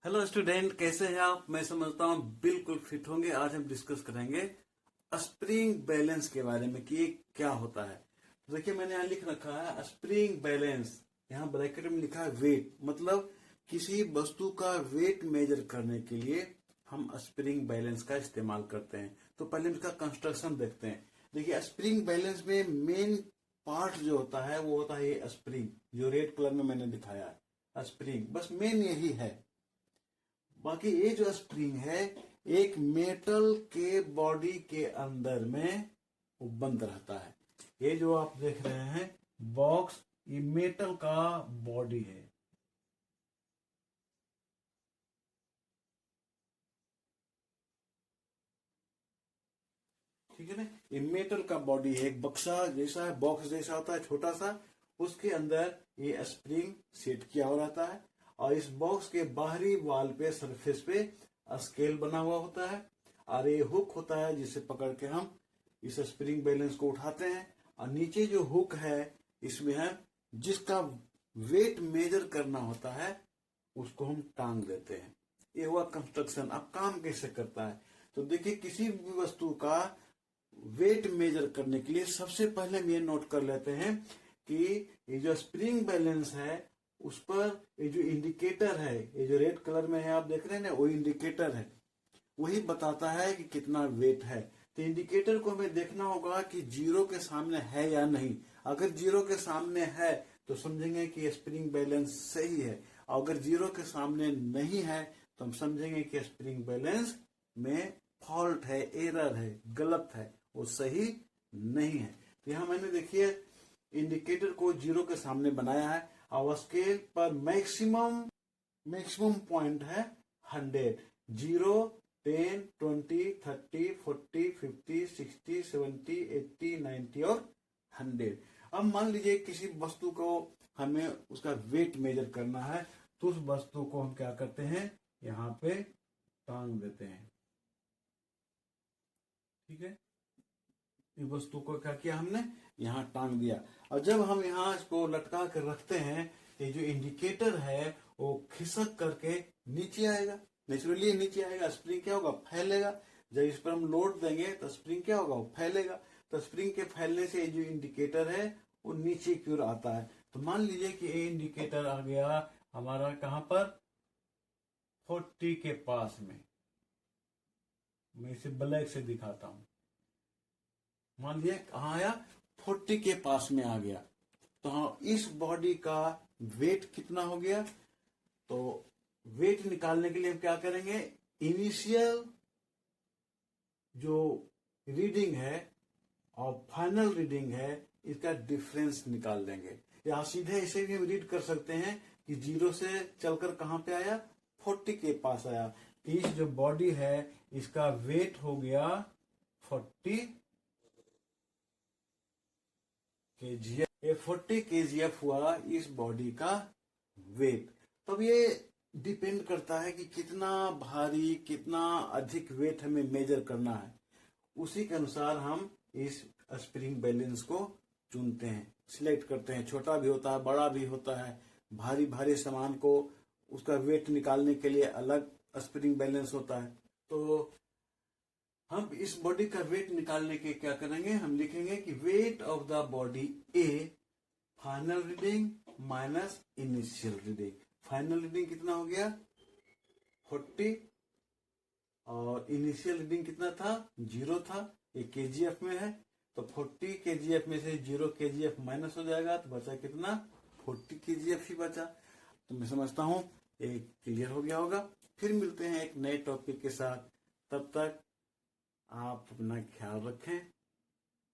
Hello student, कैसे हैं आप? मैं समझता हूँ बिल्कुल फिट होंगे। आज हम डिस्कस करेंगे स्प्रिंग बैलेंस के बारे में कि ये क्या होता है। तो देखिए, मैंने यहाँ लिख रखा है स्प्रिंग बैलेंस। यहाँ ब्रैकेट में लिखा है वेट, मतलब किसी वस्तु का वेट मेजर करने के लिए हम स्प्रिंग बैलेंस का इस्तेमाल करते हैं। तो पहले इसका कंस्ट्रक्शन देखते हैं। देखिए, स्प्रिंग बैलेंस में मेन पार्ट जो होता है वो होता है ये स्प्रिंग, जो रेड कलर में मैंने दिखाया है स्प्रिंग। बस मेन यही है। बाकी ये जो स्प्रिंग है एक मेटल के बॉडी के अंदर में वो बंद रहता है। ये जो आप देख रहे हैं बॉक्स, ये मेटल का बॉडी है। ठीक है ना, ये मेटल का बॉडी है, एक बक्सा जैसा है, बॉक्स जैसा होता है छोटा सा। उसके अंदर ये स्प्रिंग सेट किया हुआ रहता है और इस बॉक्स के बाहरी वॉल पे सरफेस पे स्केल बना हुआ होता है और ये हुक होता है जिसे पकड़ के हम इस स्प्रिंग बैलेंस को उठाते हैं। और नीचे जो हुक है इसमें है जिसका वेट मेजर करना होता है, उसको हम टांग देते हैं। ये हुआ कंस्ट्रक्शन। अब काम कैसे करता है? तो देखिए, किसी भी वस्तु का वेट मेजर करने के लिए सबसे पहले हम ये नोट कर लेते हैं कि ये जो स्प्रिंग बैलेंस है उस पर ये जो इंडिकेटर है, ये जो रेड कलर में है आप देख रहे हैं ना, वो इंडिकेटर है, वही बताता है कि कितना वेट है। तो इंडिकेटर को हमें देखना होगा कि जीरो के सामने है या नहीं। अगर जीरो के सामने है तो समझेंगे कि स्प्रिंग बैलेंस सही है, और अगर जीरो के सामने नहीं है तो हम समझेंगे कि स्प्रिंग बैलेंस में फॉल्ट है, एरर है, गलत है, वो सही नहीं है। तो यहां मैंने देखिए इंडिकेटर को जीरो के सामने बनाया है और स्केल पर मैक्सिमम पॉइंट है 100। 0, 10, 20, 30, 40, 50, 60, 70, 80, 90 और 100। अब मान लीजिए किसी वस्तु को हमें उसका वेट मेजर करना है, तो उस वस्तु को हम क्या करते हैं, यहाँ पे टांग देते हैं। ठीक है, इस वस्तु को क्या किया हमने, यहाँ टांग दिया। और जब हम यहाँ इसको लटका कर रखते हैं, ये जो इंडिकेटर है वो खिसक करके नीचे आएगा। नेचुरली नीचे आएगा, स्प्रिंग क्या होगा, फैलेगा। जब इस पर हम लोड देंगे तो स्प्रिंग क्या होगा, वो फैलेगा। तो स्प्रिंग के फैलने से जो इंडिकेटर है वो नीचे की ओर आता है। तो मान लीजिए कि ये इंडिकेटर आ गया हमारा कहां पर, 40 के पास में। मैं इसे ब्लैक से दिखाता हूं। मान लिया कहा आया, 40 के पास में आ गया। तो हाँ, इस बॉडी का वेट कितना हो गया? तो वेट निकालने के लिए हम क्या करेंगे, इनिशियल जो रीडिंग है और फाइनल रीडिंग है इसका डिफरेंस निकाल देंगे। या सीधे इसे भी हम रीड कर सकते हैं कि जीरो से चलकर कहां पे आया, 40 के पास आया। तो इस जो बॉडी है इसका वेट हो गया 40 केजीएफ। ये 40 केजीएफ हुआ इस बॉडी का वेट। तब ये डिपेंड करता है कि कितना भारी, कितना अधिक वेट हमें मेजर करना है। उसी के अनुसार हम इस स्प्रिंग बैलेंस को चुनते हैं, सिलेक्ट करते हैं। छोटा भी होता है, बड़ा भी होता है। भारी भारी सामान को उसका वेट निकालने के लिए अलग स्प्रिंग बैलेंस होता है। तो हम इस बॉडी का वेट निकालने के क्या करेंगे, हम लिखेंगे कि weight of the body A, final reading minus initial reading. Final reading कितना हो गया, 40, और इनिशियल रीडिंग कितना था, 0 था। ये केजीएफ में है, तो 40 केजीएफ में से 0 केजीएफ माइनस हो जाएगा, तो बचा कितना, 40 केजीएफ ही बचा। तो मैं समझता हूं ये क्लियर हो गया होगा। फिर मिलते हैं एक नए टॉपिक के साथ। तब तक आप अपना ख्याल रखें।